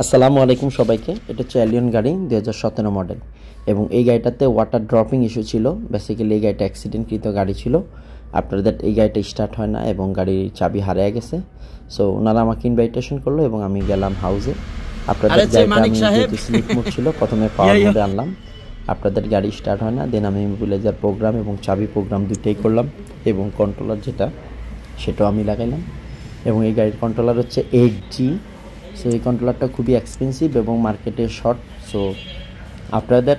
আসসালামু আলাইকুম সবাইকে। এটা হচ্ছে এলিয়ন গাড়ি 2017 মডেল এবং এই গাড়িটাতে ওয়াটার ড্রপিং ইস্যু ছিল। বেসিক্যালি এই গাড়িটা অ্যাক্সিডেন্টকৃত গাড়ি ছিল। আপনাদের এই গাড়িটা স্টার্ট হয় না এবং গাড়ির চাবি হারিয়ে গেছে। সো ওনারা আমাকে ইনভাইটেশন করলো এবং আমি গেলাম হাউসে। আপনাদের গাড়িটা আমি যেহেতু স্লিপ মোড ছিল প্রথমে পাওয়ার মোডে আনলাম। আপনাদের গাড়ি স্টার্ট হয় না, দেন আমি ইমোবিলাইজার প্রোগ্রাম এবং চাবি প্রোগ্রাম দুইটাই করলাম এবং কন্ট্রোলার যেটা সেটাও আমি লাগাইলাম। এবং এই গাড়ির কন্ট্রোলার হচ্ছে 8G। সো এই কন্ট্রোলারটা খুবই এক্সপেন্সিভ এবং মার্কেটে শর্ট। সো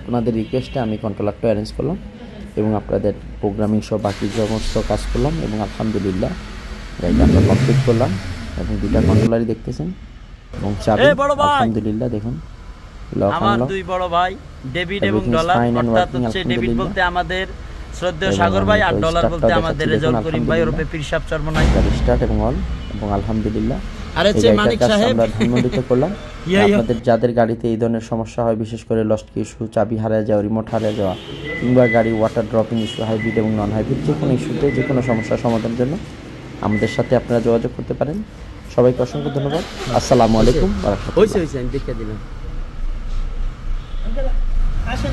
ওনাদের রিকোয়েস্টে আমি কন্ট্রোলারটা অ্যারেঞ্জ করলাম এবং আপনাদের প্রোগ্রামিং সহ বাকি সমস্ত কাজ করলাম এবং আলহামদুলিল্লাহ গাড়িটা আমরা কমপ্লিট করলাম। এবং দুইটা কন্ট্রোলারই দেখতেছেন এবং চাবি আলহামদুলিল্লাহ দেখুন লক আমার দুই বড় ভাই ডেভিড এবং ডলার, অর্থাৎ হচ্ছে ডেভিড বলতে আমাদের শ্রদ্ধেয় সাগর ভাই আর ডলার বলতে আমাদের রেজাউল করিম ভাই ওরফে পীরসাব চরমনাই। গাড়ি স্টার্ট এবং অল এবং আলহামদুলিল্লাহ আমরা ধন্যবাদ করলাম। আপনাদের যাদের গাড়িতে এই ধরনের সমস্যা হয়, বিশেষ করে লস্ট ইস্যু, চাবি হারিয়ে যাওয়া, রিমোট হারিয়ে যাওয়া কিংবা গাড়ি ওয়াটার ড্রপিং ইস্যু, হাইব্রিড এবং নন হাইব্রিড যে কোনো ইস্যুতে যে কোনো সমস্যার সমাধানের জন্য আমাদের সাথে আপনারা যোগাযোগ করতে পারেন। সবাইকে অসংখ্য ধন্যবাদ। আসসালামু আলাইকুম। হইছে আমি দেখে দিলাম। আসেন